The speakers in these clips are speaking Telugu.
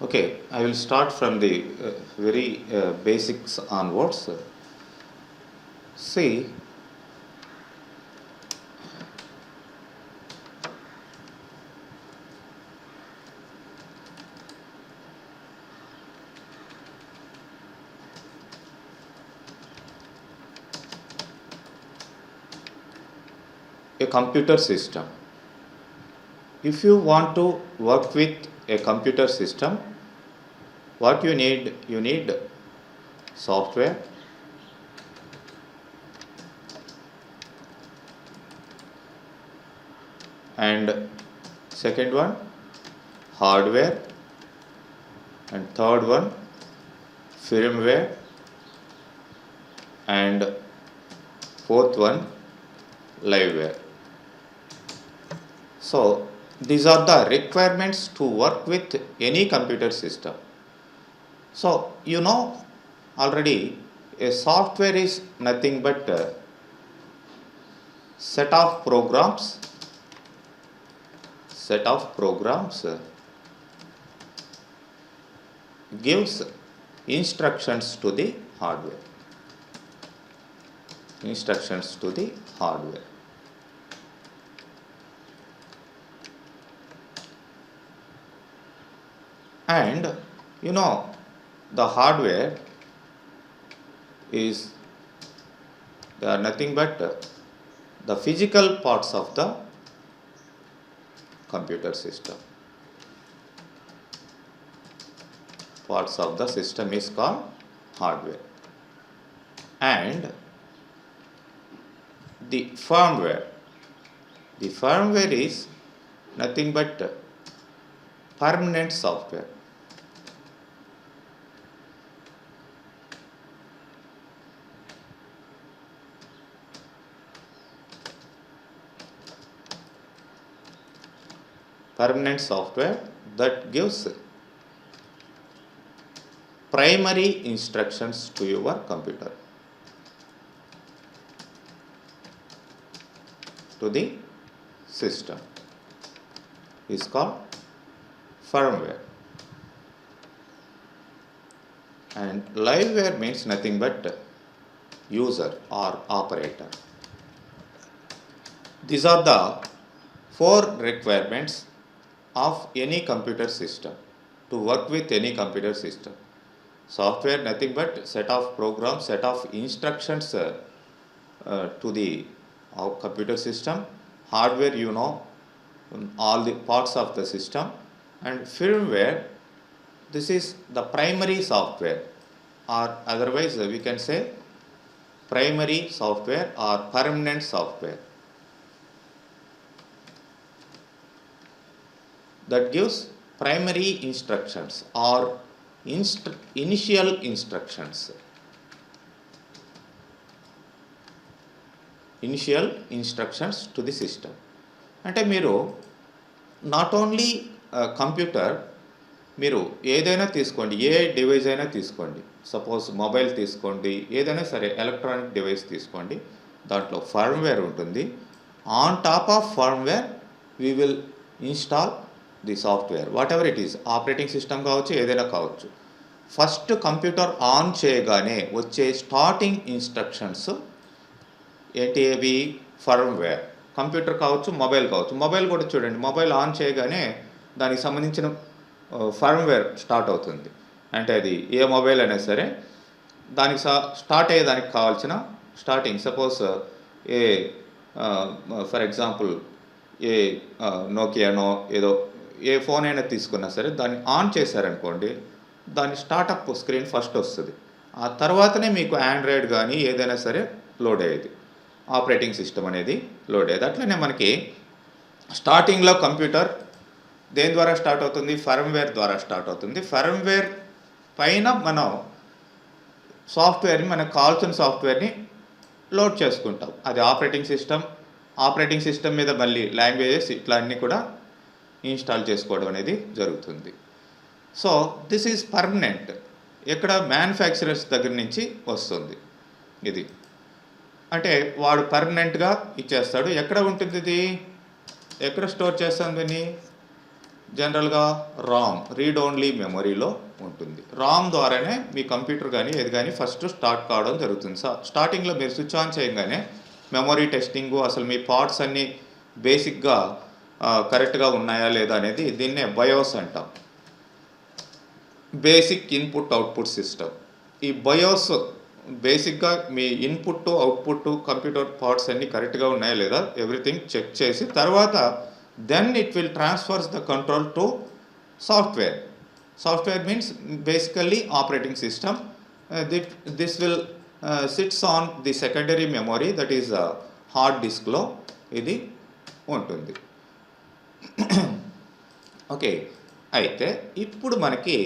Okay, I will start from the very basics onwards. See, a computer system. If you want to work with a computer system, what you need? You need software, and second one hardware, and third one firmware, and fourth one liveware. So these are the requirements to work with any computer system. So you know already a software is nothing but a set of programs gives instructions to the hardware. And you know the hardware is, they are nothing but the physical parts of the computer system. Parts of the system is called hardware. And the firmware is nothing but permanent software. Permanent software that gives primary instructions to your computer, to the system, is called firmware. And liveware means nothing but user or operator. These are the 4 requirements of any computer system, to work with any computer system. Software nothing but set of programs, set of instructions to the computer system. Hardware, you know, all the parts of the system. And firmware, this is the primary software, or otherwise we can say primary software or permanent software, that gives primary instructions or initial instructions. Initial instructions to the system. అంటే మీరు నాట్ ఓన్లీ కంప్యూటర్, మీరు ఏదైనా తీసుకోండి, ఏ డివైస్ అయినా తీసుకోండి, సపోజ్ మొబైల్ తీసుకోండి, ఏదైనా సరే ఎలక్ట్రానిక్ డివైస్ తీసుకోండి, దాంట్లో ఫర్మ్వేర్ ఉంటుంది. On top of firmware we will install the software, what ever it is, operating system కావచ్చు, ఏదైనా కావచ్చు. ఫస్ట్ కంప్యూటర్ ఆన్ చేయగానే వచ్చే స్టార్టింగ్ ఇన్స్ట్రక్షన్స్ ఏంటి? అవి ఫర్మ్వేర్. కంప్యూటర్ కావచ్చు, మొబైల్ కావచ్చు. మొబైల్ కూడా చూడండి, మొబైల్ ఆన్ చేయగానే దానికి సంబంధించిన ఫర్మ్వేర్ స్టార్ట్ అవుతుంది. అంటే అది ఏ మొబైల్ అయినా సరే దానికి స్టార్ట్ అయ్యేదానికి కావాల్సిన స్టార్టింగ్, సపోజ్ ఫర్ ఎగ్జాంపుల్ ఏ నోకియానో ఏదో ఏ ఫోన్ అయినా తీసుకున్నా సరే దాన్ని ఆన్ చేశారనుకోండి, దాని స్టార్టప్ స్క్రీన్ ఫస్ట్ వస్తుంది. ఆ తర్వాతనే మీకు ఆండ్రాయిడ్ కానీ ఏదైనా సరే లోడ్ అయ్యేది, ఆపరేటింగ్ సిస్టమ్ అనేది లోడ్ అయ్యేది. అట్లనే మనకి స్టార్టింగ్లో కంప్యూటర్ దేని ద్వారా స్టార్ట్ అవుతుంది? ఫర్మ్వేర్ ద్వారా స్టార్ట్ అవుతుంది. ఫర్మ్వేర్ పైన మనం సాఫ్ట్వేర్ని, మనకు కావాల్సిన సాఫ్ట్వేర్ని లోడ్ చేసుకుంటాం. అది ఆపరేటింగ్ సిస్టమ్ మీద మళ్ళీ లాంగ్వేజెస్ ఇట్లా అన్నీ కూడా ఇన్స్టాల్ చేసుకోవడం అనేది జరుగుతుంది. So this is permanent. ఎక్కడ? మ్యానుఫ్యాక్చరర్స్ దగ్గర నుంచి వస్తుంది ఇది. అంటే వాడు పర్మనెంట్గా ఇచ్చేస్తాడు. ఎక్కడ ఉంటుంది ఇది? ఎక్కడ స్టోర్ చేస్తాం దీన్ని? జనరల్గా రామ్ రీడ్ ఓన్లీ మెమొరీలో ఉంటుంది. రామ్ ద్వారానే మీ కంప్యూటర్ కానీ ఏది కానీ ఫస్ట్ స్టార్ట్ కావడం జరుగుతుంది. స్టార్టింగ్లో మీరు స్విచ్ ఆన్ చేయగానే మెమొరీ టెస్టింగు, అసలు మీ పార్ట్స్ అన్నీ బేసిక్గా కరెక్ట్గా ఉన్నాయా లేదా అనేది దీన్నే బయోస్ అంటాం, బేసిక్ ఇన్పుట్ అవుట్పుట్ సిస్టమ్. ఈ బయోస్ బేసిక్గా మీ ఇన్పుట్ అవుట్పుట్ కంప్యూటర్ పార్ట్స్ అన్నీ కరెక్ట్గా ఉన్నాయా లేదా ఎవ్రీథింగ్ చెక్ చేసి తర్వాత then it will transfers the control to software. Software means basically operating system. This will sits on the secondary memory, that is hard డిస్క్లో ఇది ఉంటుంది. ఓకే, అయితే ఇప్పుడు మనకి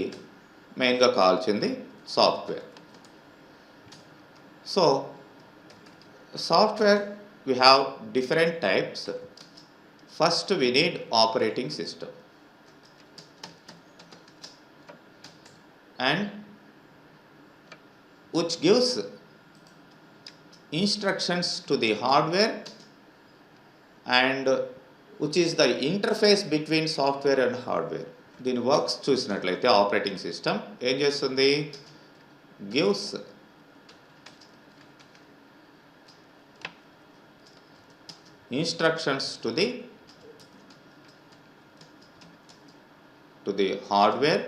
మెయిన్గా కావాల్సింది software. So software we have different types. First we need operating system, and which gives instructions to the hardware and which is the interface between software and hardware. దీని వర్క్స్ చూసినట్లయితే ఆపరేటింగ్ సిస్టమ్ ఏం చేస్తుంది, gives instructions to the hardware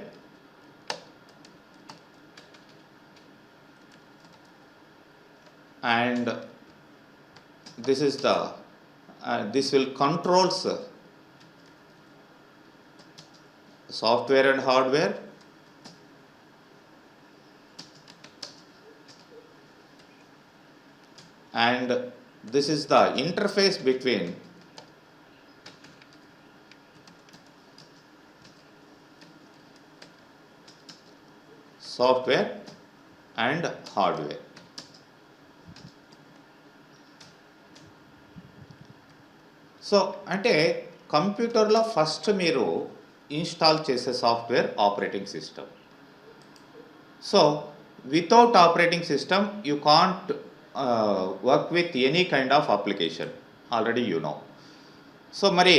and this is the this will controls software and hardware, and this is the interface between software and hardware. So అంటే కంప్యూటర్లో ఫస్ట్ మీరు ఇన్స్టాల్ చేసే software operating system. So without operating system you can't work with any kind of application, already you know. So మరి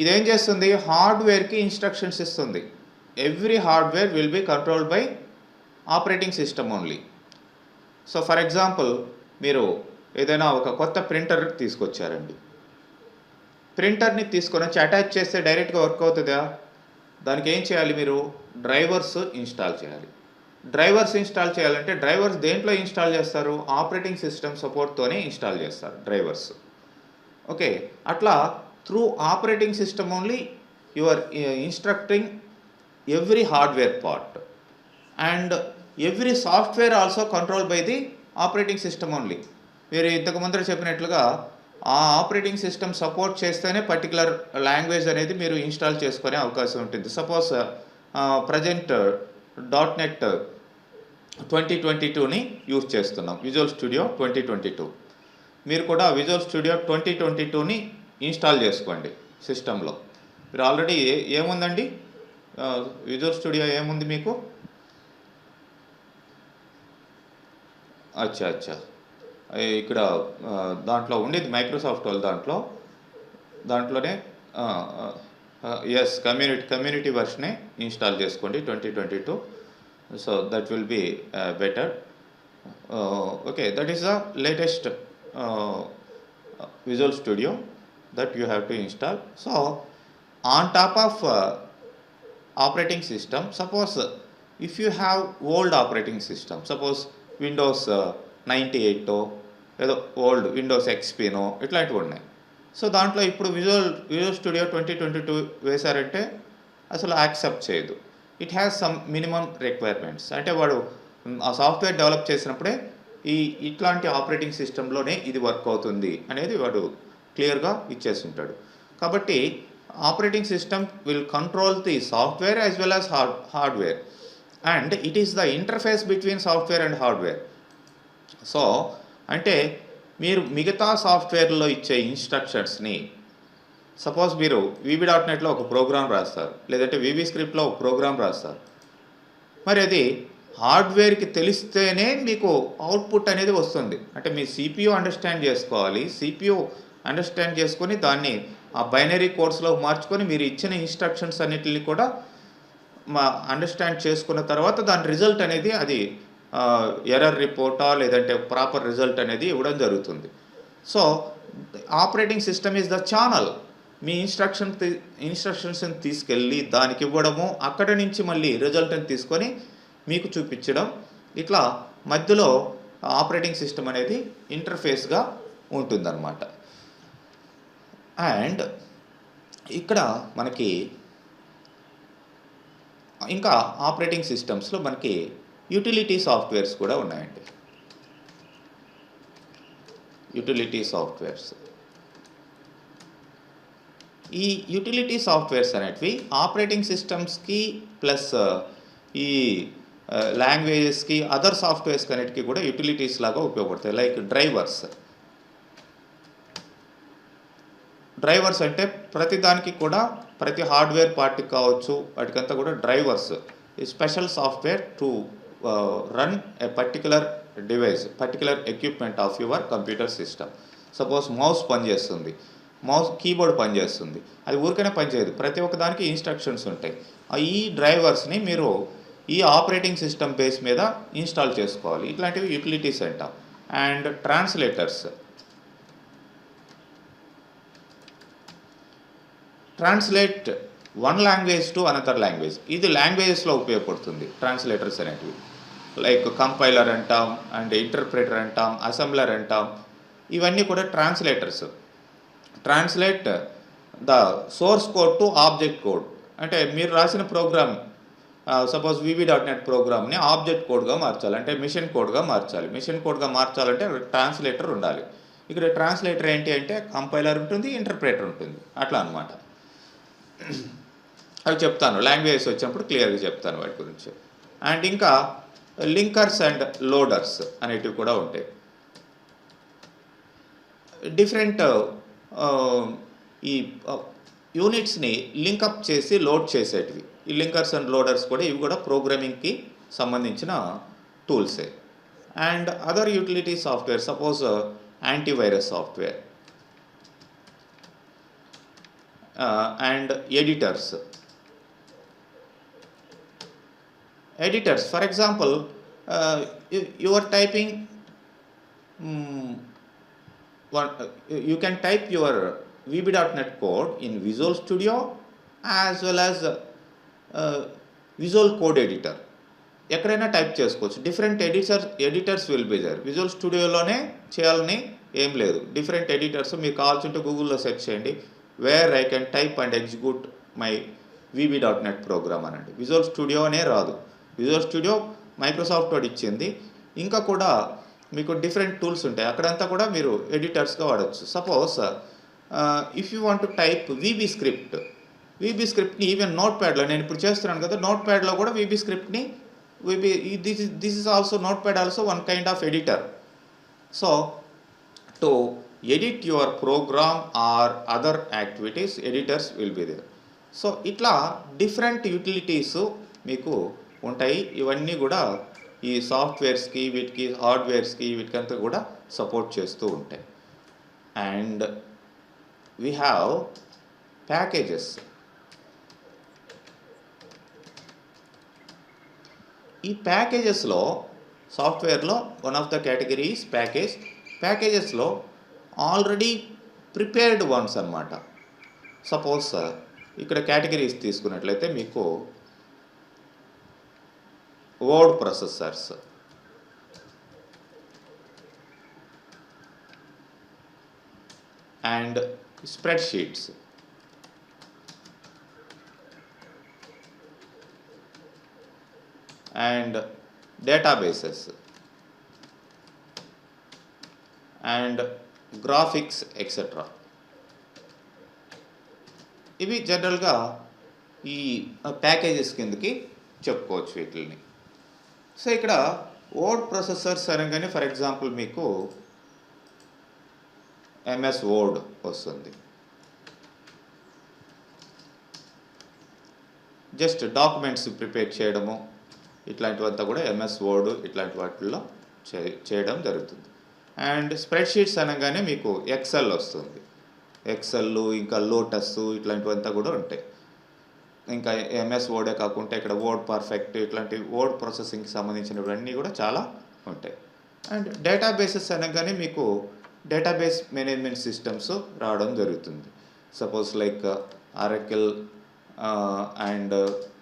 ఇదేం చేస్తుంది, హార్డ్వేర్కి ఇన్స్ట్రక్షన్స్ ఇస్తుంది. Every hardware will be controlled by operating system only. So for example మీరు ఏదైనా ఒక కొత్త ప్రింటర్ తీసుకొచ్చారండి, ప్రింటర్ని తీసుకొని వచ్చి అటాచ్ చేస్తే డైరెక్ట్గా వర్క్ అవుతుందా? దానికి ఏం చేయాలి, మీరు డ్రైవర్స్ ఇన్స్టాల్ చేయాలి. డ్రైవర్స్ ఇన్స్టాల్ చేయాలంటే డ్రైవర్స్ దేంట్లో ఇన్స్టాల్ చేస్తారు, ఆపరేటింగ్ సిస్టమ్ సపోర్ట్తోనే ఇన్స్టాల్ చేస్తారు డ్రైవర్స్. ఓకే, అట్లా through operating system only you are instructing every hardware part and every software also control by the operating system only. మీరు ఇంతకు ముందర చెప్పినట్లుగా ఆ ఆపరేటింగ్ సిస్టమ్ సపోర్ట్ చేస్తేనే పర్టికులర్ లాంగ్వేజ్ అనేది మీరు ఇన్స్టాల్ చేసుకునే అవకాశం ఉంటుంది. సపోజ్ ప్రజెంట్ .NET 2022ని యూజ్ చేస్తున్నాం, విజువల్ స్టూడియో 2022. మీరు కూడా విజువల్ స్టూడియో 2022ని ఇన్స్టాల్ చేసుకోండి సిస్టంలో. మీరు ఆల్రెడీ ఏముందండి విజువల్ స్టూడియో ఏముంది మీకు? అచ్చా ఇక్కడ దాంట్లో ఉండేది మైక్రోసాఫ్ట్ వాళ్ళ దాంట్లోనే ఎస్ కమ్యూనిటీ వర్షనే ఇన్స్టాల్ చేసుకోండి 2022. So that will be better. Okay, that is the latest visual studio that you have to install. So on top of operating system, suppose if you have old operating system, suppose Windows 98 ఏదో ఓల్డ్ విండోస్ XPనో ఇట్లాంటివి ఉన్నాయి. సో దాంట్లో ఇప్పుడు విజువల్ స్టూడియో 2022 వేశారంటే అసలు యాక్సెప్ట్ చేయదు. It has some minimum requirements. అంటే వాడు ఆ సాఫ్ట్వేర్ డెవలప్ చేసినప్పుడే ఇట్లాంటి ఆపరేటింగ్ సిస్టంలోనే ఇది వర్క్ అవుతుంది అనేది వాడు క్లియర్గా ఇచ్చేసి ఉంటాడు. కాబట్టి operating system will control the software as well as hardware and it is the interface between software and hardware. So అంటే మీరు మిగతా సాఫ్ట్వేర్లో ఇచ్చే ఇన్స్ట్రక్షన్స్ని, సపోజ్ మీరు VB.NETలో ఒక ప్రోగ్రామ్ రాస్తారు, లేదంటే VB స్క్రిప్ట్లో ఒక ప్రోగ్రామ్ రాస్తారు. మరి అది హార్డ్వేర్కి తెలిస్తేనే మీకు అవుట్పుట్ అనేది వస్తుంది. అంటే మీ CPU అండర్స్టాండ్ చేసుకోవాలి. CPU అండర్స్టాండ్ చేసుకొని దాన్ని ఆ బైనరీ కోడ్స్లో మార్చుకొని మీరు ఇచ్చిన ఇన్స్ట్రక్షన్స్ అన్నిటిని కూడా అండర్స్టాండ్ చేసుకున్న తర్వాత దాని రిజల్ట్ అనేది అది ఎర్రర్ రిపోర్టా లేదంటే ప్రాపర్ రిజల్ట్ అనేది ఇవ్వడం జరుగుతుంది. So operating system is the channel. మీ ఇన్స్ట్రక్షన్స్ని తీసుకెళ్ళి దానికి ఇవ్వడము, అక్కడి నుంచి మళ్ళీ రిజల్ట్ని తీసుకొని మీకు చూపించడం, ఇట్లా మధ్యలో ఆపరేటింగ్ సిస్టమ్ అనేది ఇంటర్ఫేస్గా ఉంటుందన్నమాట. అండ్ ఇక్కడ మనకి ఇంకా ఆపరేటింగ్ సిస్టమ్స్లో మనకి యూటిలిటీ సాఫ్ట్వేర్స్ కూడా ఉన్నాయండి. యూటిలిటీ సాఫ్ట్వేర్స్, ఈ యూటిలిటీ సాఫ్ట్వేర్స్ అనేటివి ఆపరేటింగ్ సిస్టమ్స్కి ప్లస్ ఈ లాంగ్వేజెస్కి అదర్ సాఫ్ట్వేర్స్కి అన్నిటికీ కూడా యూటిలిటీస్ లాగా ఉపయోగపడతాయి. లైక్ డ్రైవర్స్ అంటే ప్రతి దానికి కూడా ప్రతి హార్డ్వేర్ పార్ట్కి కావచ్చు వాటికంతా కూడా డ్రైవర్స్, ఈ special software to run A particular device, particular equipment of your computer system. Suppose mouse పనిచేస్తుంది, కీబోర్డ్ పనిచేస్తుంది, అది ఊరికనే పనిచేయదు, ప్రతి ఒక్క దానికి ఇన్స్ట్రక్షన్స్ ఉంటాయి. ఈ డ్రైవర్స్ని మీరు ఈ ఆపరేటింగ్ సిస్టమ్ బేస్ మీద ఇన్స్టాల్ చేసుకోవాలి. ఇట్లాంటివి యూటిలిటీస్ అంటాం. And translate one language to another language, ఇది లాంగ్వేజెస్లో ఉపయోగపడుతుంది ట్రాన్స్లేటర్స్ అనేటివి. లైక్ కంపైలర్ అంటాం, అండ్ ఇంటర్ప్రెటర్ అంటాం, అసెంబ్లర్ అంటాం, ఇవన్నీ కూడా translators. Translate the source code to object code, అంటే మీరు రాసిన ప్రోగ్రామ్ సపోజ్ VB.NET ప్రోగ్రామ్ని ఆబ్జెక్ట్ కోడ్గా మార్చాలి, అంటే మిషన్ కోడ్గా మార్చాలి. మిషన్ కోడ్గా మార్చాలంటే ట్రాన్స్లేటర్ ఉండాలి. ఇక్కడ ట్రాన్స్లేటర్ ఏంటి అంటే కంపైలర్ ఉంటుంది, ఇంటర్ప్రెటర్ ఉంటుంది, అట్లా అనమాట. అవి చెప్తాను, లాంగ్వేజెస్ వచ్చినప్పుడు క్లియర్గా చెప్తాను వాటి గురించి. అండ్ ఇంకా లింకర్స్ అండ్ లోడర్స్ అనేటివి కూడా ఉంటాయి. డిఫరెంట్ ఈ యూనిట్స్ని లింకప్ చేసి లోడ్ చేసేటివి ఈ లింకర్స్ అండ్ లోడర్స్ కూడా, ఇవి కూడా ప్రోగ్రామింగ్కి సంబంధించిన టూల్సే. And other utility software, suppose antivirus software and editors. For example, you are typing you can type your VB.NET code in Visual Studio as well as Visual Code Editor. ఎక్కడైనా టైప్ చేసుకోవచ్చు. Different editors will be there. Visual స్టూడియోలోనే చేయాలని ఏం లేదు, డిఫరెంట్ ఎడిటర్స్ మీకు కావాల్సింటే గూగుల్లో సెర్చ్ చేయండి, where I can type and execute my VB.NET program అనండి. విజువల్ స్టూడియో అనే రాదు, విజువల్ స్టూడియో మైక్రోసాఫ్ట్ వాడు ఇచ్చింది. ఇంకా కూడా మీకు డిఫరెంట్ టూల్స్ ఉంటాయి, అక్కడంతా కూడా మీరు ఎడిటర్స్గా వాడచ్చు. Suppose if you want to type VB స్క్రిప్ట్ని ఈవెన్ నోట్ ప్యాడ్లో, నేను ఇప్పుడు చేస్తున్నాను కదా, నోట్ ప్యాడ్లో కూడా VB స్క్రిప్ట్ని this is also notepad also one kind of editor. So to edit your program or other activities, editors will be there. So ఇట్లా డిఫరెంట్ యూటిలిటీస్ మీకు ఉంటాయి. ఇవన్నీ కూడా ఈ సాఫ్ట్వేర్స్కి, వీటికి హార్డ్వేర్స్కి, వీటికంతా కూడా సపోర్ట్ చేస్తూ ఉంటాయి. And we have packages. ఈ ప్యాకేజెస్లో సాఫ్ట్వేర్లో one of the category is ప్యాకేజెస్లో ఆల్రెడీ ప్రిపేర్డ్ వన్స్ అన్నమాట. సపోజ్ ఇక్కడ కేటగిరీస్ తీసుకున్నట్లయితే మీకు word processors, and spreadsheets, and databases, and graphics etcetera. ఇవి జనరల్గా ఈ ప్యాకేజెస్ కిందకి చెప్పుకోవచ్చు వీటిని. సో ఇక్కడ వర్డ్ ప్రాసెసర్స్ అనగానే ఫర్ ఎగ్జాంపుల్ మీకు MS వర్డ్ వస్తుంది. జస్ట్ డాక్యుమెంట్స్ ప్రిపేర్ చేయడము ఇట్లాంటివంతా కూడా MS వర్డ్ ఇట్లాంటి వాటిల్లో చేయడం జరుగుతుంది. అండ్ స్ప్రెడ్షీట్స్ అనగానే మీకు ఎక్సెల్ వస్తుంది. ఎక్సెల్, ఇంకా లోటస్ ఇట్లాంటివంతా కూడా ఉంటాయి. ఇంకా ఎంఎస్ వర్డే కాకుండా ఇక్కడ వర్డ్ పర్ఫెక్ట్ ఇట్లాంటి వర్డ్ ప్రాసెసింగ్కి సంబంధించినవన్నీ కూడా చాలా ఉంటాయి. అండ్ డేటాబేసెస్ అనగానే మీకు డేటాబేస్ మేనేజ్మెంట్ సిస్టమ్స్ రావడం జరుగుతుంది. Suppose like Oracle and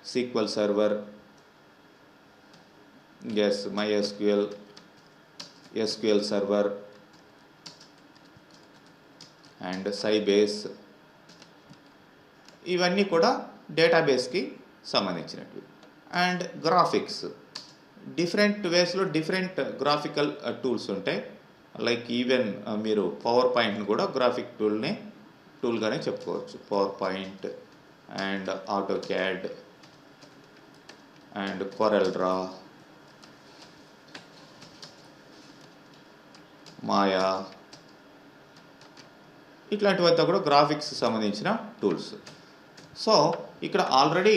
SQL Server, yes, MySQL, SQL Server and Sybase, ఇవన్నీ కూడా డేటాబేస్కి సంబంధించినవి. అండ్ గ్రాఫిక్స్, డిఫరెంట్ వేస్లో డిఫరెంట్ గ్రాఫికల్ టూల్స్ ఉంటాయి. లైక్ ఈవెన్ మీరు పవర్ పాయింట్ని కూడా గ్రాఫిక్ టూల్గానే చెప్పుకోవచ్చు. PowerPoint and AutoCAD and Corel Draw, Maya, ఇట్లాంటివంతా కూడా గ్రాఫిక్స్ సంబంధించిన టూల్స్. సో ఇక్కడ ఆల్రెడీ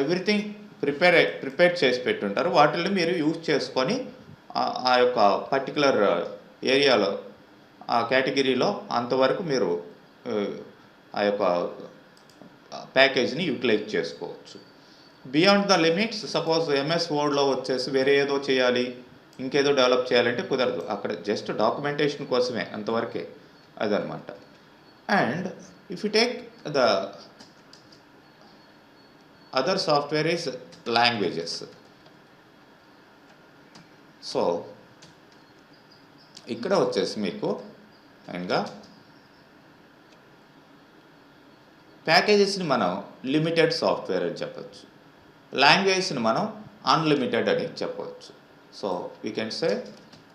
ఎవ్రీథింగ్ ప్రిపేర్ చేసి పెట్టుంటారు. వాటిని మీరు యూజ్ చేసుకొని ఆ యొక్క పర్టికులర్ ఏరియాలో, ఆ కేటగిరీలో అంతవరకు మీరు ఆ యొక్క ప్యాకేజ్ని యూటిలైజ్ చేసుకోవచ్చు. Beyond the limits, suppose MS వర్డ్లో వచ్చేసి వేరే ఏదో చేయాలి, ఇంకేదో డెవలప్ చేయాలంటే కుదరదు. అక్కడ జస్ట్ డాక్యుమెంటేషన్ కోసమే, అంతవరకే అదనమాట. And if you take the other software is languages. So ఇక్కడ వచ్చేసి మీకు ఇంకా ప్యాకేజెస్ని మనం లిమిటెడ్ సాఫ్ట్వేర్ అని చెప్పచ్చు, లాంగ్వేజ్ని మనం అన్లిమిటెడ్ అని చెప్పవచ్చు. So we can say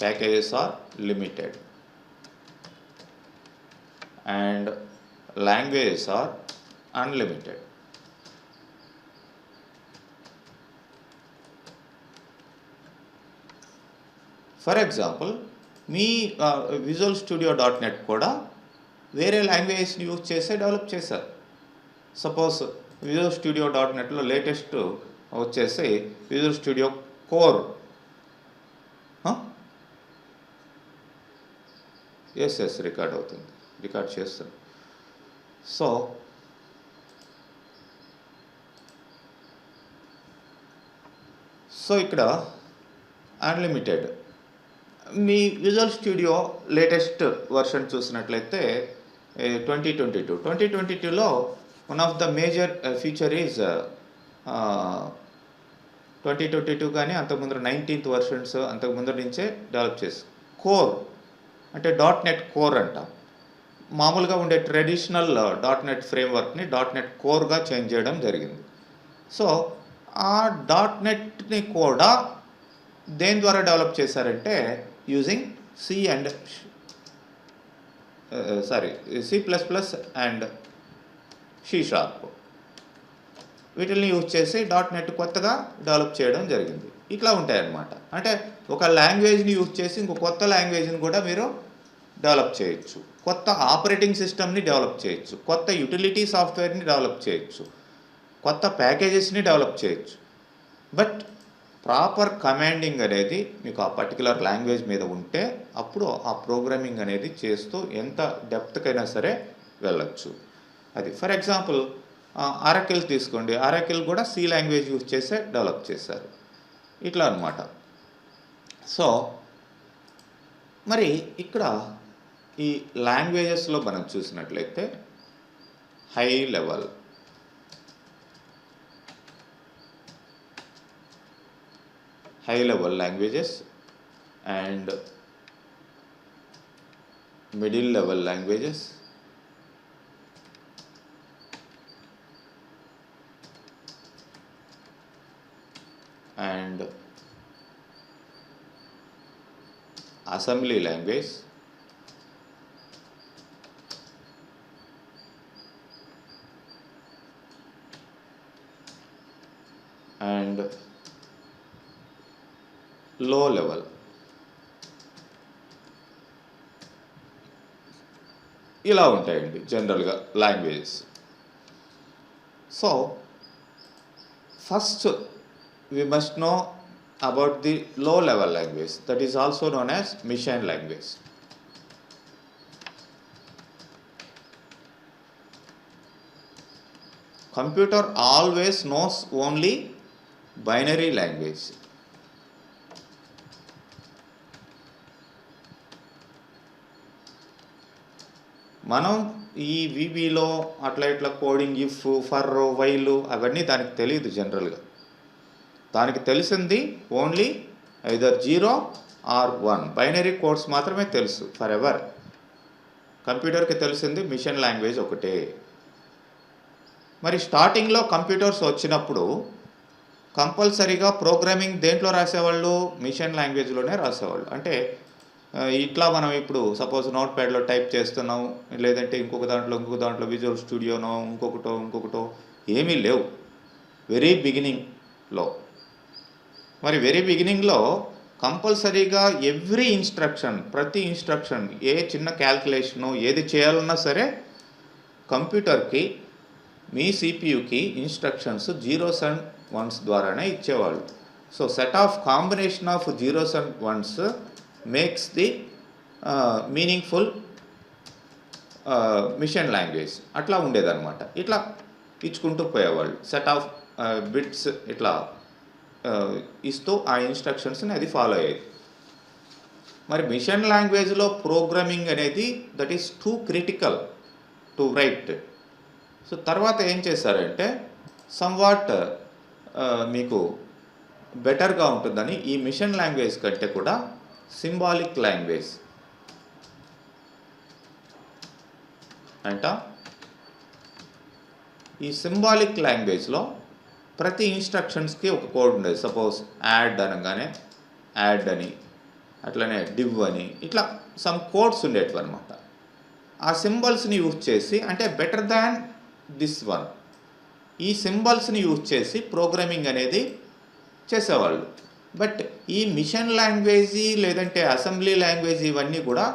packages are limited and languages are unlimited. For example మీ విజువల్ స్టూడియో.net కూడా వేరే లాంగ్వేజెస్ని యూజ్ చేసే డెవలప్ చేశారు. సపోజ్ విజువల్ స్టూడియో.netలో లేటెస్ట్ వచ్చేసి Visual Studio Core, yes record అవుతుంది, రికార్డ్ చేస్తాను. సో ఇక్కడ అన్లిమిటెడ్. మీ విజువల్ స్టూడియో లేటెస్ట్ వర్షన్ చూసినట్లయితే 2022లో one of the major feature is 2022 కానీ అంతకుముందు 19th వర్షన్స్ అంతకుముందు నుంచే డెవలప్ చేసి కోర్ అంటే .NET కోర్ అంటాం. మామూలుగా ఉండే ట్రెడిషనల్ .NET ఫ్రేమ్వర్క్ని .NET కోర్గా చేంజ్ చేయడం జరిగింది. సో ఆ .NETని కూడా దేని ద్వారా డెవలప్ చేశారంటే యూజింగ్ C++ అండ్ C#. వీటిని యూజ్ చేసి .NET కొత్తగా డెవలప్ చేయడం జరిగింది. ఇట్లా ఉంటాయన్నమాట. అంటే ఒక లాంగ్వేజ్ని యూజ్ చేసి ఇంకో కొత్త లాంగ్వేజ్ని కూడా మీరు డెవలప్ చేయొచ్చు, కొత్త ఆపరేటింగ్ సిస్టమ్ని డెవలప్ చేయొచ్చు, కొత్త యూటిలిటీ సాఫ్ట్వేర్ని డెవలప్ చేయొచ్చు, కొత్త ప్యాకేజెస్ని డెవలప్ చేయొచ్చు. బట్ ప్రాపర్ కమాండింగ్ అనేది మీకు ఆ పర్టికులర్ లాంగ్వేజ్ మీద ఉంటే అప్పుడు ఆ ప్రోగ్రామింగ్ అనేది చేస్తూ ఎంత డెప్త్కైనా సరే వెళ్ళచ్చు. అది ఫర్ ఎగ్జాంపుల్ ఆరకిల్ తీసుకోండి, ఆరకిల్ కూడా C లాంగ్వేజ్ యూజ్ చేసే డెవలప్ చేశారు. ఇట్లా అన్నమాట. సో మరి ఇక్కడ ఈ లాంగ్వేజెస్లో మనం చూసినట్లయితే high level, languages and middle level languages and assembly language and low level. ఇలా ఉంటాయండి జనరల్గా languages. So first we must know about the low level language, that is also known as machine language. Computer always nose only binary language. మనం ఈ విబిలో అట్లా ఇట్లా కోడింగ్, ఇఫ్, ఫర్, వైల్ అవన్నీ దానికి తెలియదు. జనరల్గా దానికి తెలిసింది only either 0 or 1 binary codes మాత్రమే తెలుసు ఫర్ ఎవర్. కంప్యూటర్కి తెలిసింది మిషన్ లాంగ్వేజ్ ఒకటే. మరి స్టార్టింగ్లో కంప్యూటర్స్ వచ్చినప్పుడు కంపల్సరీగా ప్రోగ్రామింగ్ దేంట్లో రాసేవాళ్ళు? మిషన్ లాంగ్వేజ్లోనే రాసేవాళ్ళు. అంటే ఇట్లా మనం ఇప్పుడు సపోజ్ నోట్ ప్యాడ్లో టైప్ చేస్తున్నాం, లేదంటే ఇంకొక దాంట్లో విజువల్ స్టూడియోనో ఇంకొకటో ఏమీ లేవు వెరీ బిగినింగ్లో. మరి వెరీ బిగినింగ్లో కంపల్సరీగా ఎవ్రీ ఇన్స్ట్రక్షన్, ప్రతి ఇన్స్ట్రక్షన్, ఏ చిన్న క్యాల్కులేషను ఏది చేయాలన్నా సరే కంప్యూటర్కి మీ సిపియుకి ఇన్స్ట్రక్షన్స్ 0s and 1s ద్వారానే ఇచ్చేవాళ్ళు. So set of combination of 0s and 1s makes the meaningful machine language. అట్లా ఉండేదన్నమాట. ఇట్లా ఇచ్చుకుంటూ పోయేవాళ్ళు. సెట్ ఆఫ్ బిట్స్ ఇట్లా ఇస్తూ ఆ ఇన్స్ట్రక్షన్స్ని అది ఫాలో అయ్యేది. మరి మిషన్ లాంగ్వేజ్లో ప్రోగ్రామింగ్ అనేది that is two critical to right. So తర్వాత ఏం చేశారంటే సమ్వాట్ మీకు బెటర్గా ఉంటుందని ఈ మిషన్ లాంగ్వేజ్ కంటే కూడా సింబాలిక్ లాంగ్వేజ్ అంట. ఈ సింబాలిక్ లాంగ్వేజ్లో ప్రతి ఇన్స్ట్రక్షన్స్కి ఒక కోడ్ ఉండేది. సపోజ్ యాడ్ అనగానే యాడ్ అని, అట్లనే డివ్ అని, ఇట్లా సమ్ కోడ్స్ ఉండేటివి అనమాట. ఆ సింబల్స్ని యూజ్ చేసి, అంటే బెటర్ దాన్ దిస్ వన్, ఈ సింబల్స్ని యూజ్ చేసి ప్రోగ్రామింగ్ అనేది చేసేవాళ్ళు. బట్ ఈ మిషన్ లాంగ్వేజ్ లేదంటే అసెంబ్లీ లాంగ్వేజ్ ఇవన్నీ కూడా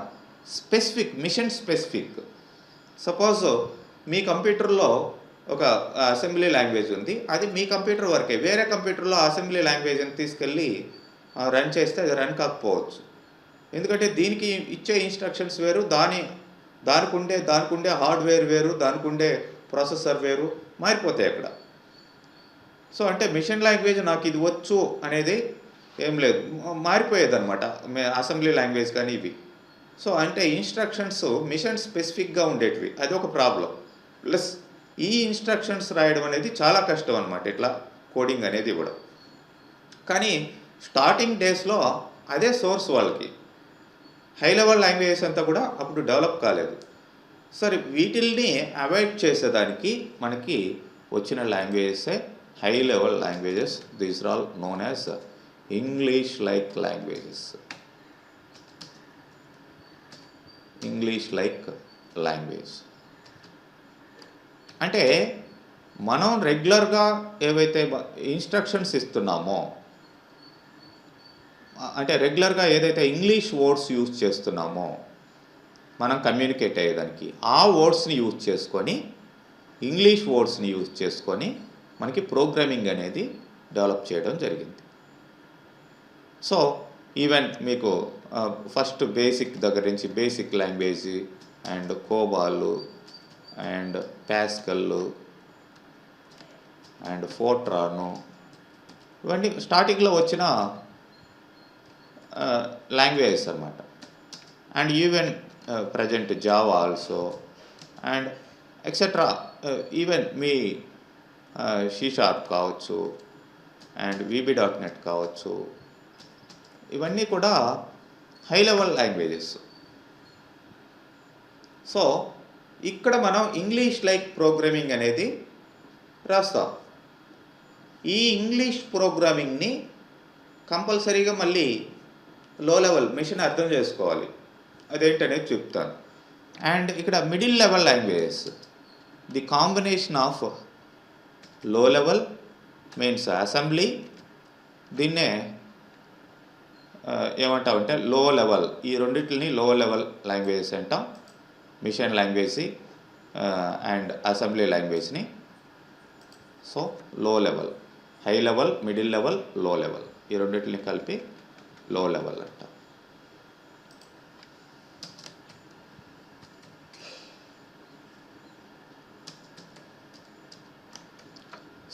స్పెసిఫిక్, మిషన్ స్పెసిఫిక్. సపోజ్ మీ కంప్యూటర్లో ఒక అసెంబ్లీ లాంగ్వేజ్ ఉంది, అది మీ కంప్యూటర్ వరకే. వేరే కంప్యూటర్లో అసెంబ్లీ లాంగ్వేజ్ అని తీసుకెళ్ళి రన్ చేస్తే అది రన్ కాకపోవచ్చు. ఎందుకంటే దీనికి ఇచ్చే ఇన్స్ట్రక్షన్స్ వేరు, దానికి ఉండే హార్డ్వేర్ వేరు, దానికి ఉండే ప్రాసెసర్ వేరు, మారిపోతాయి అక్కడ. సో అంటే మిషన్ లాంగ్వేజ్ నాకు ఇది వచ్చు అనేది ఏం లేదు, మారిపోయేదన్నమాట అసెంబ్లీ లాంగ్వేజ్ కానీ ఇవి. సో అంటే ఇన్స్ట్రక్షన్స్ మిషన్ స్పెసిఫిక్గా ఉండేటివి, అది ఒక ప్రాబ్లం. ప్లస్ ఈ ఇన్స్ట్రక్షన్స్ రాయడం అనేది చాలా కష్టం అనమాట, ఇట్లా కోడింగ్ అనేది కూడా. కానీ స్టార్టింగ్ డేస్లో అదే సోర్స్ వాళ్ళకి. హై లెవెల్ లాంగ్వేజెస్ అంతా కూడా అప్పుడు డెవలప్ కాలేదు. సరే వీటిల్ని అవాయిడ్ చేసేదానికి మనకి వచ్చిన లాంగ్వేజెసే high level languages. These are all known as English like languages. English like language అంటే మనం రెగ్యులర్గా ఏవైతే ఇన్స్ట్రక్షన్స్ ఇస్తున్నామో, అంటే రెగ్యులర్గా ఏదైతే ఇంగ్లీష్ వర్డ్స్ యూజ్ చేస్తున్నామో మనం కమ్యూనికేట్ అయ్యేదానికి, ఆ వర్డ్స్ని యూజ్ చేసుకొని, ఇంగ్లీష్ వర్డ్స్ని యూజ్ చేసుకొని మనకి ప్రోగ్రామింగ్ అనేది డెవలప్ చేయడం జరిగింది. సో ఈవెన్ మీకు ఫస్ట్ బేసిక్ దగ్గర నుంచి BASIC language and COBOL and Pascal and Fortran, ఇవన్నీ స్టార్టింగ్లో వచ్చిన లాంగ్వేజెస్ అన్నమాట. And even present Java also and etcetera. Even మీ C# కావచ్చు అండ్ VB.NET కావచ్చు, ఇవన్నీ కూడా హై లెవెల్ లాంగ్వేజెస్. సో ఇక్కడ మనం ఇంగ్లీష్ లైక్ ప్రోగ్రామింగ్ అనేది రాస్తాం. ఈ ఇంగ్లీష్ ప్రోగ్రామింగ్ని కంపల్సరీగా మళ్ళీ లో లెవెల్ మిషన్ అర్థం చేసుకోవాలి, అదేంటనేది చెప్తాను. అండ్ ఇక్కడ middle level languages, the combination of low level means assembly, దీన్నే ఏమంటామంటే లో లెవెల్, ఈ రెండింటిని లో లెవెల్ లాంగ్వేజెస్ అంటాం. మిషన్ లాంగ్వేజ్ అండ్ అసెంబ్లీ లాంగ్వేజ్ని. So low level, high level, middle level, low level, ఈ రెండింటిని కలిపి లో లెవెల్ అంటాం.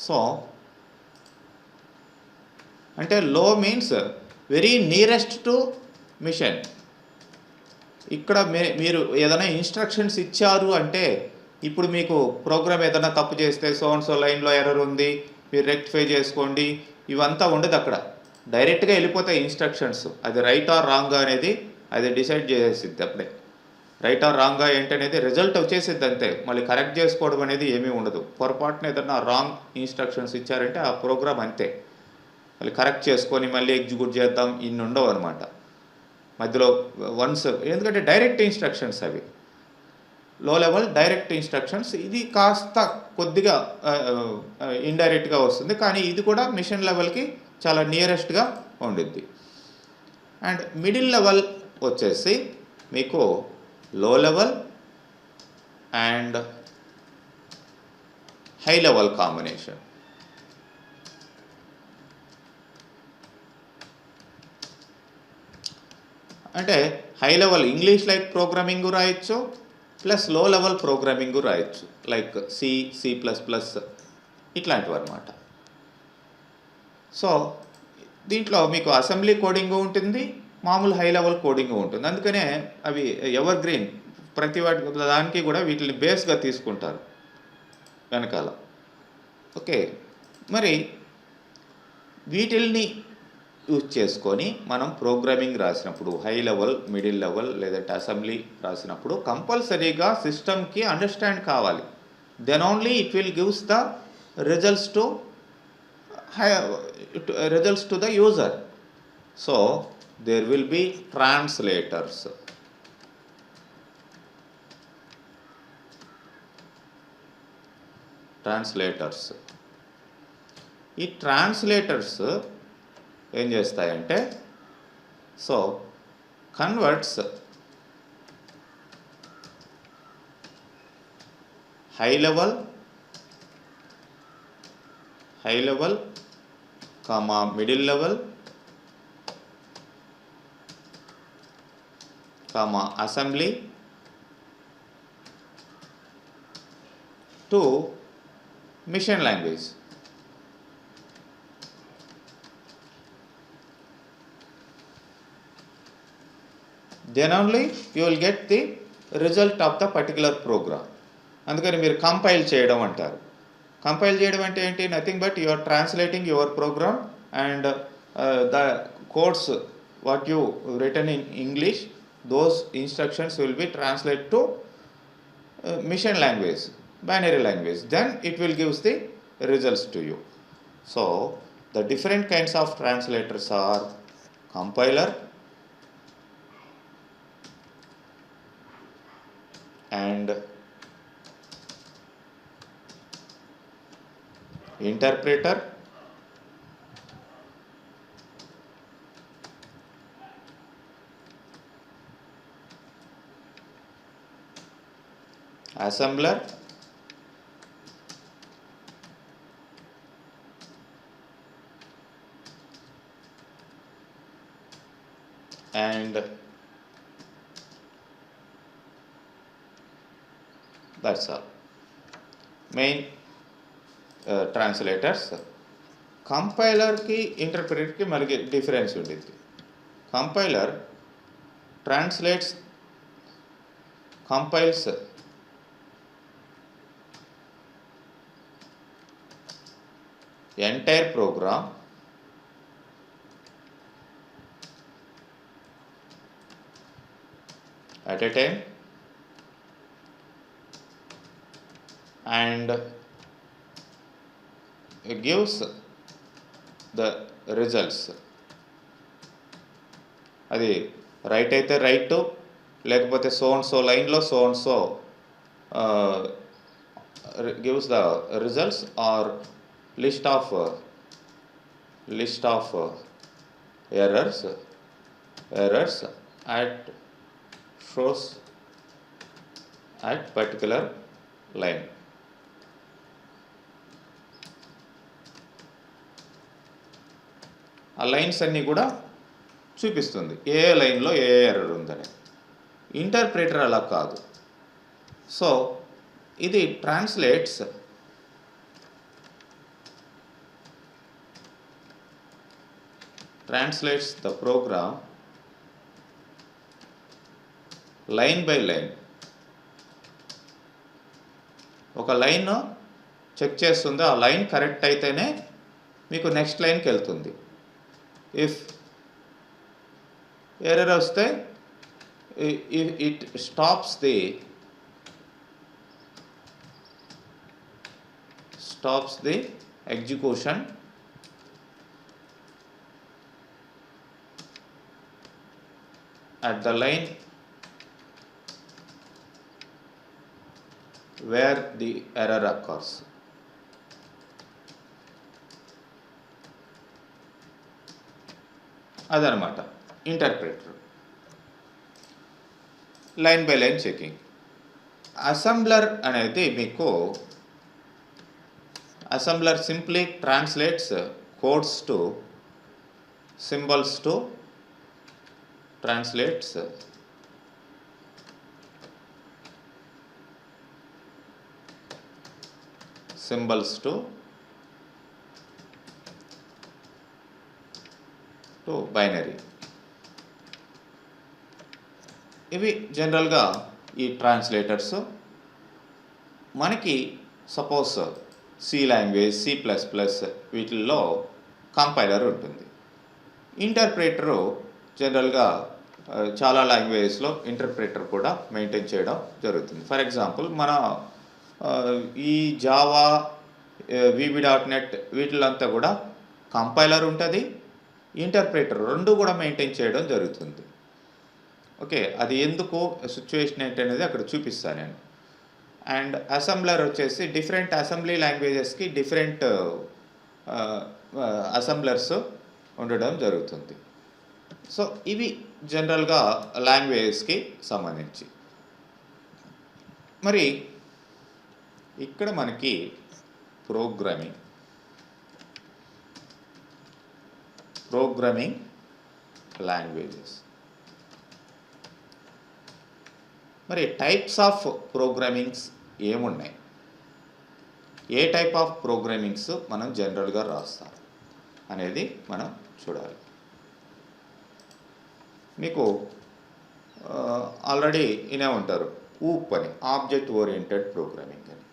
సో అంటే low means very nearest to machine. ఇక్కడ మీరు ఏదైనా ఇన్స్ట్రక్షన్స్ ఇచ్చారు అంటే, ఇప్పుడు మీకు ప్రోగ్రామ్ ఏదైనా తప్పు చేస్తే సో అండ్ సో లైన్లో ఎర్రర్ ఉంది, మీరు రెక్టిఫై చేసుకోండి, ఇవంతా ఉండదు అక్కడ. డైరెక్ట్గా వెళ్ళిపోతాయి ఇన్స్ట్రక్షన్స్. అది రైట్ ఆర్ రాంగ్ అనేది అది డిసైడ్ చేసేసిద్ది అప్పుడే. రైట్ ఆర్ రాంగ్గా ఏంటనేది రిజల్ట్ వచ్చేసిద్ది అంతే. మళ్ళీ కరెక్ట్ చేసుకోవడం అనేది ఏమీ ఉండదు. పొరపాటున ఏదైనా రాంగ్ ఇన్స్ట్రక్షన్స్ ఇచ్చారంటే ఆ ప్రోగ్రామ్ అంతే. మళ్ళీ కరెక్ట్ చేసుకొని మళ్ళీ ఎగ్జిక్యూట్ చేద్దాం ఇన్ని ఉండవు అనమాట మధ్యలో వన్స్. ఎందుకంటే డైరెక్ట్ ఇన్స్ట్రక్షన్స్ అవి, లో లెవెల్ డైరెక్ట్ ఇన్స్ట్రక్షన్స్. ఇది కాస్త కొద్దిగా ఇండైరెక్ట్గా వస్తుంది, కానీ ఇది కూడా మిషన్ లెవెల్కి చాలా నియరెస్ట్గా ఉండిద్ది. అండ్ మిడిల్ లెవెల్ వచ్చేసి మీకు low level and high level combination. అంటే high level English like programming రాయొచ్చు, ప్లస్ లో లెవెల్ ప్రోగ్రామింగ్ రాయొచ్చు, లైక్ సి ప్లస్ ప్లస్ ఇట్లాంటివి అనమాట. సో దీంట్లో మీకు అసెంబ్లీ కోడింగ్ ఉంటుంది, మామూలు హై లెవెల్ కోడింగ్ ఉంటుంది. అందుకనే అవి ఎవర్ గ్రీన్, ప్రతి దానికి కూడా వీటిని బేస్గా తీసుకుంటారు వెనకాల. ఓకే, మరి వీటిల్ని యూజ్ చేసుకొని మనం ప్రోగ్రామింగ్ రాసినప్పుడు హై లెవెల్, మిడిల్ లెవెల్ లేదంటే అసెంబ్లీ రాసినప్పుడు కంపల్సరీగా సిస్టమ్కి అండర్స్టాండ్ కావాలి. Then only it will gives the results to the user. So there will be translators. ఈ ట్రాన్స్లేటర్స్ ఏం చేస్తాయంటే, so converts high level comma middle level comma assembly to machine language. Then only you will get the result of the particular program. అందుకని మీరు కంపైల్ చేయడం అంటారు. కంపైల్ చేయడం అంటే ఏంటి? Nothing but you are translating your program and the codes what you written in English, those instructions will be translated to machine language, binary language. Then it will gives the results to you. So the different kinds of translators are compiler and interpreter, assembler, and that's all. Main translators. కంపైలర్కి ఇంటర్ప్రిటర్కి మనకి డిఫరెన్స్ ఉండేది. Compiler compiles entire program at a time and gives the results. అది రైట్ అయితే రైట్, లేకపోతే సో అండ్ సో లైన్లో so and so gives the results or list of errors shows at particular line. ఆ లైన్స్ అన్నీ కూడా చూపిస్తుంది ఏ లైన్లో ఏ ఎర్రర్ ఉందని. ఇంటర్ప్రిటర్ అలా కాదు. సో ఇది translates translates the program line by line. ఒక లైన్ చెక్ చేస్తుంది, ఆ లైన్ కరెక్ట్ అయితేనే మీకు నెక్స్ట్ లైన్కి వెళ్తుంది. ఇఫ్ ఎర్రర్ వస్తే it stops the execution at the line where the error occurs. అదనమాట interpreter. Line by line checking. Assembler అనేది మీకు assembler simply translates codes to symbols to translates symbols to binary. ఇవి జనరల్గా ఈ ట్రాన్స్లేటర్స్. మనకి సపోజ్ సి లాంగ్వేజ్, C++ వీటిల్లో కంపైలర్ ఉంటుంది. ఇంటర్ప్రిటరు జనరల్గా చాలా లాంగ్వేజెస్లో ఇంటర్ప్రిటర్ కూడా మెయింటైన్ చేయడం జరుగుతుంది. ఫర్ ఎగ్జాంపుల్ మన ఈ జావా, VB.NET వీటిలంతా కూడా కంపైలర్ ఉంటుంది, ఇంటర్ప్రిటర్ రెండు కూడా మెయింటైన్ చేయడం జరుగుతుంది. ఓకే, అది ఎందుకు, సిచ్యువేషన్ ఏంటనేది అక్కడ చూపిస్తాను నేను. అండ్ అసెంబ్లర్ వచ్చేసి డిఫరెంట్ అసెంబ్లీ లాంగ్వేజెస్కి డిఫరెంట్ అసెంబ్లర్స్ ఉండడం జరుగుతుంది. సో ఇవి జనరల్గా లాంగ్వేజెస్కి సంబంధించి. మరి ఇక్కడ మనకి ప్రోగ్రామింగ్ లాంగ్వేజెస్. మరి టైప్స్ ఆఫ్ ప్రోగ్రామింగ్స్ ఏమున్నాయి, ఏ టైప్ ఆఫ్ ప్రోగ్రామింగ్స్ మనం జనరల్గా రాస్తాం అనేది మనం చూడాలి. మీకు ఆల్రెడీ వినే ఉంటారు ఊప్ అని, ఆబ్జెక్ట్ ఓరియంటెడ్ ప్రోగ్రామింగ్ అని,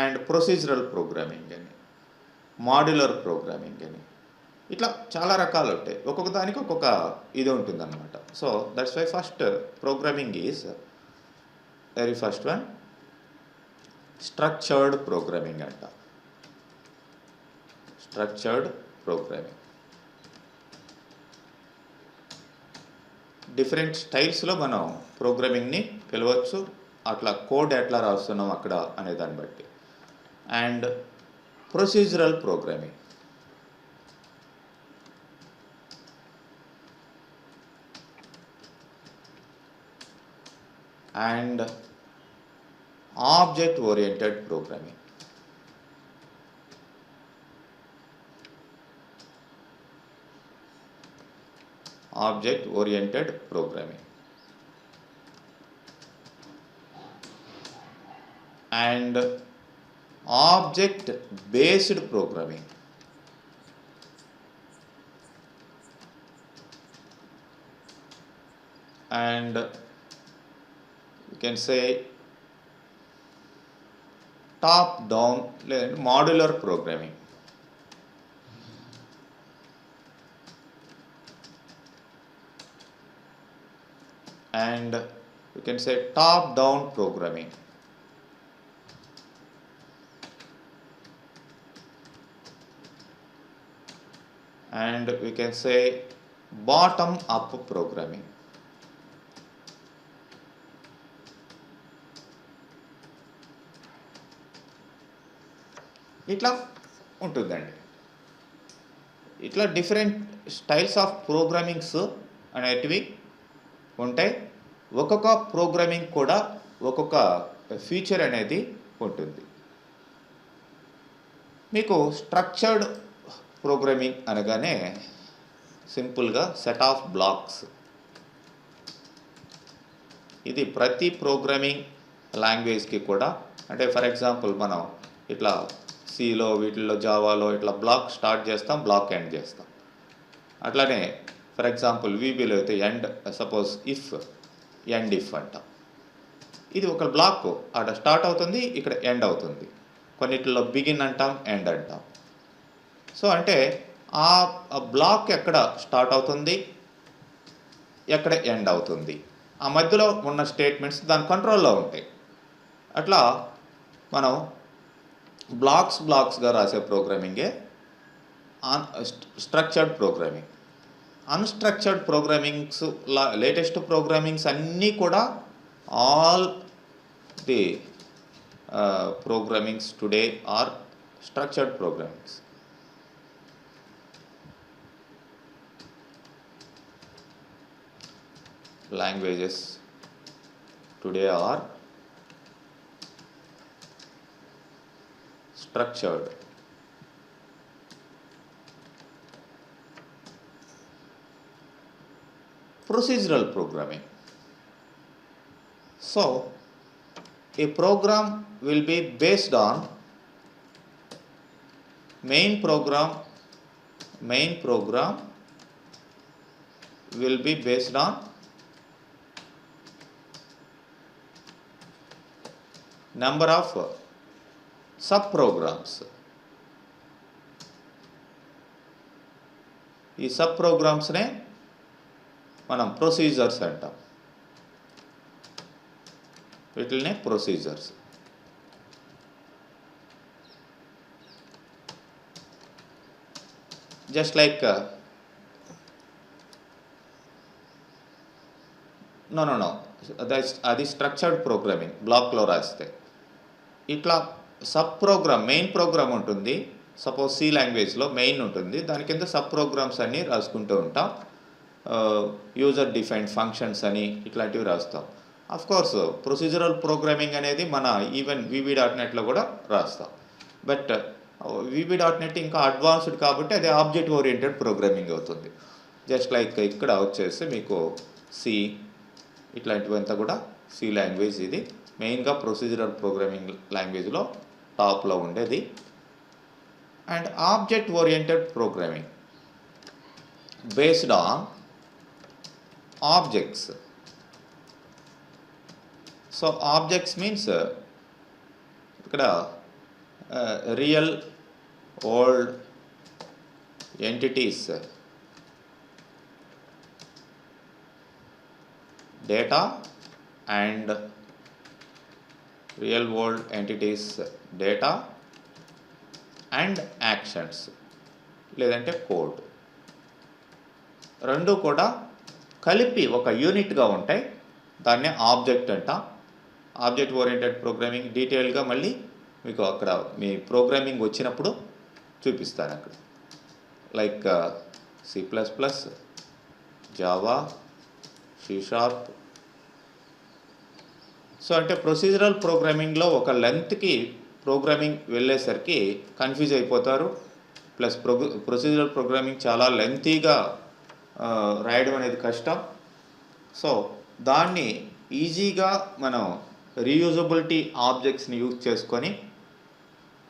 అండ్ ప్రొసీజరల్ ప్రోగ్రామింగ్ అని, మాడ్యులర్ ప్రోగ్రామింగ్ అని, ఇట్లా చాలా రకాలు ఉంటాయి. ఒక్కొక్క దానికి ఒక్కొక్క ఇది ఉంటుందన్నమాట. So that's why first programming is very first one structured programming అంట. స్ట్రక్చర్డ్ ప్రోగ్రామింగ్ డిఫరెంట్ స్టైల్స్లో మనం ప్రోగ్రామింగ్ని పిలవచ్చు, అట్లా కోడ్ ఎట్లా రాస్తున్నాం అక్కడ అనే దాన్ని బట్టి. And procedural programming, and object oriented programming. Object oriented programming and object based programming. And you can say top down modular programming. And you can say top down programming. And we can say bottom up programming. ఇట్లా ఉంటుందండి. ఇట్లా డిఫరెంట్ స్టైల్స్ ఆఫ్ ప్రోగ్రామింగ్స్ అనేటివి ఉంటాయి. ఒక్కొక్క ప్రోగ్రామింగ్ కూడా ఒక్కొక్క ఫీచర్ అనేది ఉంటుంది. మీకు స్ట్రక్చర్డ్ ప్రోగ్రామింగ్ అనగానే సింపుల్గా సెట్ ఆఫ్ బ్లాక్స్. ఇది ప్రతి ప్రోగ్రామింగ్ లాంగ్వేజ్కి కూడా, అంటే ఫర్ ఎగ్జాంపుల్ మనం ఇట్లా C సిలో వీటిల్లో జావాలో ఇట్లా బ్లాక్ స్టార్ట్ చేస్తాం, బ్లాక్ ఎండ్ చేస్తాం. అట్లానే ఫర్ ఎగ్జాంపుల్ వీబీలో అయితే end, suppose if, end if అంటాం. ఇది ఒక బ్లాక్ అక్కడ స్టార్ట్ అవుతుంది, ఇక్కడ ఎండ్ అవుతుంది. కొన్నిటిలో బిగిన్ అంటాం, ఎండ్ అంటాం. సో అంటే ఆ బ్లాక్ ఎక్కడ స్టార్ట్ అవుతుంది, ఎక్కడ ఎండ్ అవుతుంది, ఆ మధ్యలో ఉన్న స్టేట్మెంట్స్ దాని కంట్రోల్లో ఉంటాయి. అట్లా మనం బ్లాక్స్గా రాసే ప్రోగ్రామింగే structured programming. Unstructured programmings, latest programmings అన్నీ కూడా all the programmings today are structured programmings. Languages today are structured. Procedural programming. So a program will be based on main program will be based on number of sub-programs. ఈ సబ్ ప్రోగ్రామ్స్నే మనం ప్రొసీజర్స్ అంటాం. వీటినే ప్రొసీజర్స్. జస్ట్ లైక్ నో అది స్ట్రక్చర్డ్ ప్రోగ్రామింగ్ బ్లాక్లో రాస్తే. ఇట్లా సబ్ ప్రోగ్రామ్, మెయిన్ ప్రోగ్రామ్ ఉంటుంది. సపోజ్ సి లాంగ్వేజ్లో మెయిన్ ఉంటుంది, దాని కింద సబ్ ప్రోగ్రామ్స్ అన్నీ రాసుకుంటూ ఉంటాం. యూజర్ డిఫైన్డ్ ఫంక్షన్స్ అని ఇట్లాంటివి రాస్తాం. కోర్స్ ప్రొసీజరల్ ప్రోగ్రామింగ్ అనేది మన ఈవెన్ VB.NETలో కూడా రాస్తాం. బట్ VB.NET ఇంకా అడ్వాన్స్డ్ కాబట్టి అది ఆబ్జెక్ట్ ఓరియంటెడ్ ప్రోగ్రామింగ్ అవుతుంది. జస్ట్ లైక్ ఇక్కడ వచ్చేసి మీకు సి ఇట్లాంటివంతా కూడా సి లాంగ్వేజ్ ఇది మెయిన్గా ప్రొసీజరల్ ప్రోగ్రామింగ్ లాంగ్వేజ్లో టాప్లో ఉండేది. And object oriented programming based on objects. So objects means ఇక్కడ real world entities, data and real world entities data and actions లేదంటే కోడ్ రెండు కూడా కలిపి ఒక యూనిట్గా ఉంటాయి. దాన్నే ఆబ్జెక్ట్ అంటాం. ఆబ్జెక్ట్ ఓరియంటెడ్ ప్రోగ్రామింగ్ డీటెయిల్గా మళ్ళీ మీకు అక్కడ మీ ప్రోగ్రామింగ్ వచ్చినప్పుడు చూపిస్తాను. అక్కడ like C++, Java, C#. So అంటే ప్రొసీజరల్ ప్రోగ్రామింగ్లో ఒక లెంత్కి ప్రోగ్రామింగ్ వెళ్ళేసరికి కన్ఫ్యూజ్ అయిపోతారు. ప్లస్ ప్రొసీజరల్ ప్రోగ్రామింగ్ చాలా లెంతీగా రాయడం అనేది కష్టం. సో దాన్ని ఈజీగా మనం రీయూజబిలిటీ ఆబ్జెక్ట్స్ని యూజ్ చేసుకొని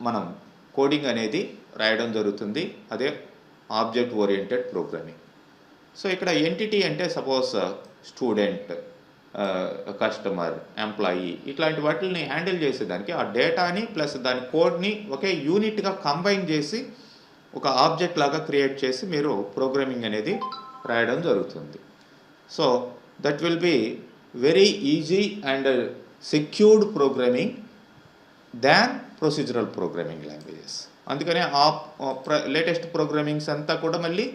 మనం కోడింగ్ అనేది రాయడం జరుగుతుంది. అదే ఆబ్జెక్ట్ ఓరియంటెడ్ ప్రోగ్రామింగ్. సో ఇక్కడ ఎంటిటీ అంటే సపోజ్ స్టూడెంట్, కస్టమర్, ఎంప్లాయీ ఇట్లాంటి వాటిని హ్యాండిల్ చేసేదానికి ఆ డేటాని ప్లస్ దాని కోడ్ని ఒకే యూనిట్గా కంబైన్ చేసి ఒక ఆబ్జెక్ట్ లాగా క్రియేట్ చేసి మీరు ప్రోగ్రామింగ్ అనేది రాయడం జరుగుతుంది. So that will be very easy and secured programming than procedural programming languages. అందుకనే ఆ లేటెస్ట్ ప్రోగ్రామింగ్స్ అంతా కూడా మళ్ళీ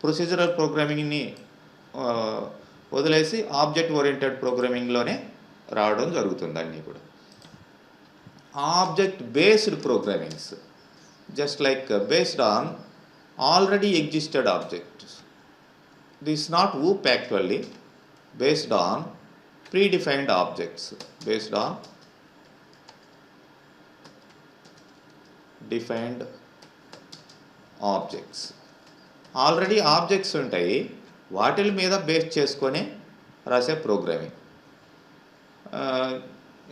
ప్రొసీజరల్ ప్రోగ్రామింగ్ని వదిలేసి ఆబ్జెక్ట్ ఓరియంటెడ్ ప్రోగ్రామింగ్లోనే రావడం జరుగుతుంది అన్నీ కూడా. Object based programmings just like based on already existed objects. This is not OOP actually, based on predefined objects, based on defined objects. Already objects ఉంటాయి, వాటిల మీద బేస్ చేసుకొని రాసే ప్రోగ్రామింగ్.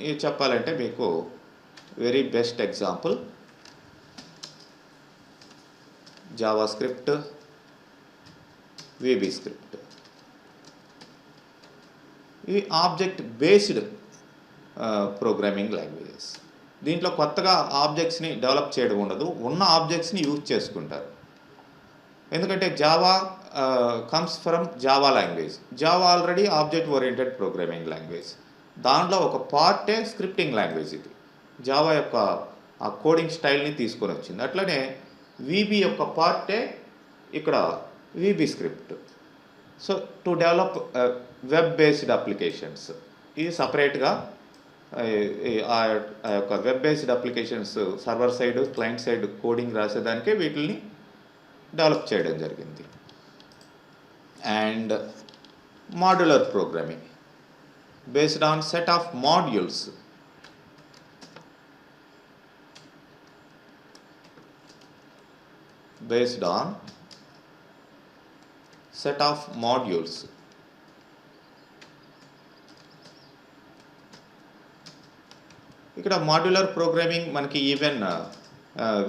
ఇది చెప్పాలంటే మీకు very best example Java script, VB script. ఇవి ఆబ్జెక్ట్ బేస్డ్ ప్రోగ్రామింగ్ లాంగ్వేజెస్. దీంట్లో కొత్తగా ఆబ్జెక్ట్స్ని డెవలప్ చేయడం ఉండదు, ఉన్న ఆబ్జెక్ట్స్ని యూజ్ చేసుకుంటారు. ఎందుకంటే Java comes from Java language. Java already object oriented programming language. దాంట్లో ఒక పార్టే స్క్రిప్టింగ్ లాంగ్వేజ్. ఇది జావా యొక్క ఆ కోడింగ్ స్టైల్ని తీసుకొని వచ్చింది. అట్లనే VB యొక్క పార్టే ఇక్కడ VB script. So to develop web based applications, ఇది సపరేట్గా ఆ యొక్క web based applications server side, client side coding రాసేదానికే వీటిని డెవలప్ చేయడం జరిగింది. And modular programming based on set of modules. Based on set of modules. ఇక్కడ మాడ్యులర్ ప్రోగ్రామింగ్ మనకి ఈవెన్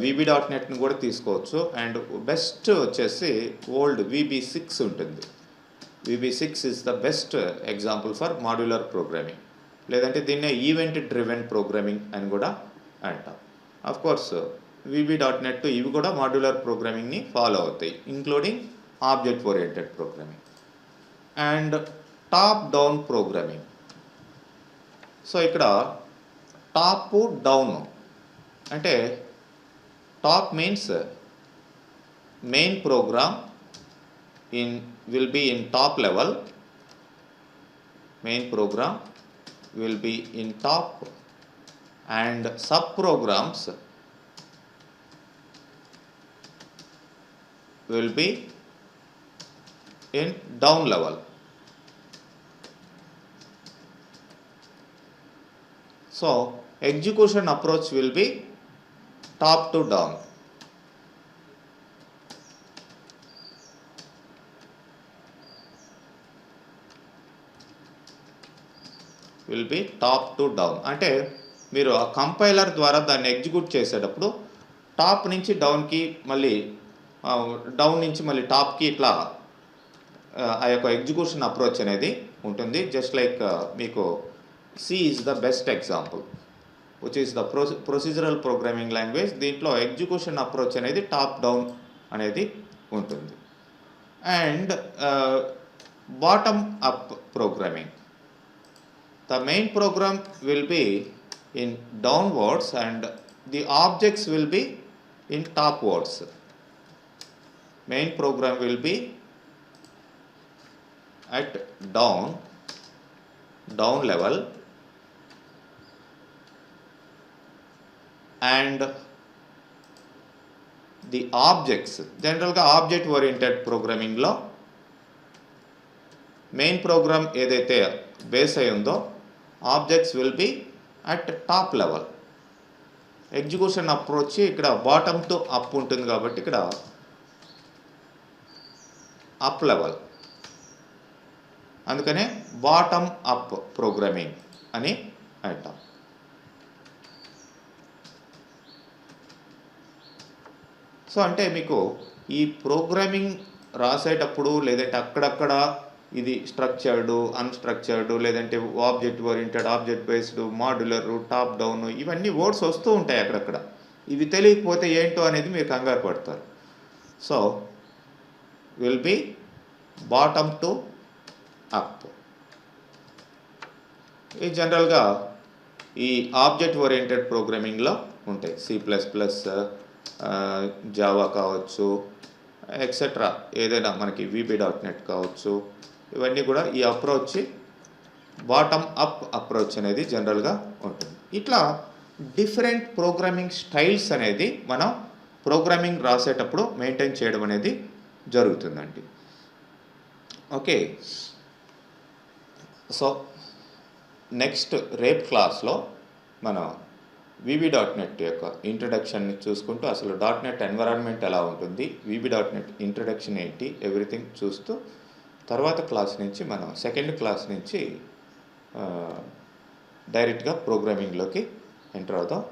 VB.NETని కూడా తీసుకోవచ్చు. అండ్ బెస్ట్ వచ్చేసి ఓల్డ్ VB6 ఉంటుంది. VB6 is the best example for modular programming. లేదంటే దీన్నే ఈవెంట్ డ్రివెన్ ప్రోగ్రామింగ్ అని కూడా అంటాం. ఆఫ్ కోర్స్ VB.NET ఇవి కూడా మాడ్యులర్ ప్రోగ్రామింగ్ని ఫాలో అవుతాయి, including object oriented programming. And top down programming. So ఇక్కడ టాప్ డౌన్ అంటే top means main program will be in top level. Main program will be in top and sub programs will be in down level. So execution approach will be top to down. Will be top to down. అంటే మీరు ఆ కంపైలర్ ద్వారా దాన్ని ఎగ్జిక్యూట్ చేసేటప్పుడు టాప్ నుంచి డౌన్కి, మళ్ళీ డౌన్ నుంచి మళ్ళీ టాప్కి, ఇట్లా ఆ యొక్క ఎగ్జిక్యూషన్ అప్రోచ్ అనేది ఉంటుంది. జస్ట్ లైక్ మీకు C is the best example, which is the procedural programming language. దీంట్లో ఎగ్జిక్యూషన్ అప్రోచ్ అనేది టాప్ డౌన్ అనేది ఉంటుంది. And bottom up programming. The main program will be in downwards and the objects will be in topwards. Main program will be at down level, and the objects, general ga object oriented programming lo main program ఏదైతే బేస్ అయి ఉందో objects will be at top level. Execution approach ఇక్కడ బాటమ్ టు అప్ ఉంటుంది కాబట్టి ఇక్కడ అప్ లెవెల్, అందుకనే బాటమ్ అప్ ప్రోగ్రామింగ్ అని అంటాం. సో అంటే మీకు ఈ ప్రోగ్రామింగ్ రాసేటప్పుడు లేదంటే అక్కడక్కడ ఇది స్ట్రక్చర్డ్, అన్స్ట్రక్చర్డ్, లేదంటే object oriented, object based, modular, top down, ఇవన్నీ వర్డ్స్ వస్తూ ఉంటాయి అక్కడక్కడ. ఇవి తెలియకపోతే ఏంటో అనేది మీరు కంగారు పడతారు. So will be bottom to up. ఇది జనరల్గా ఈ ఆబ్జెక్ట్ ఓరియంటెడ్ ప్రోగ్రామింగ్లో ఉంటాయి. C++, జావా కావచ్చు, ఎక్సెట్రా, ఏదైనా మనకి VB.NET కావచ్చు, ఇవన్నీ కూడా ఈ అప్రోచ్ బాటమ్ అప్ అప్రోచ్ అనేది జనరల్గా ఉంటుంది. ఇట్లా డిఫరెంట్ ప్రోగ్రామింగ్ స్టైల్స్ అనేది మనం ప్రోగ్రామింగ్ రాసేటప్పుడు మెయింటైన్ చేయడం అనేది జరుగుతుందండి. ఓకే, సో నెక్స్ట్ రేపు క్లాస్లో మనం VB.NET యొక్క ఇంట్రడక్షన్ని చూసుకుంటూ అసలు .NET ఎన్విరాన్మెంట్ ఎలా ఉంటుంది, VB.NET ఇంట్రడక్షన్ ఏంటి, ఎవ్రీథింగ్ చూస్తూ తర్వాత క్లాస్ నుంచి మనం సెకండ్ క్లాస్ నుంచి డైరెక్ట్గా ప్రోగ్రామింగ్లోకి ఎంటర్ అవుతాం.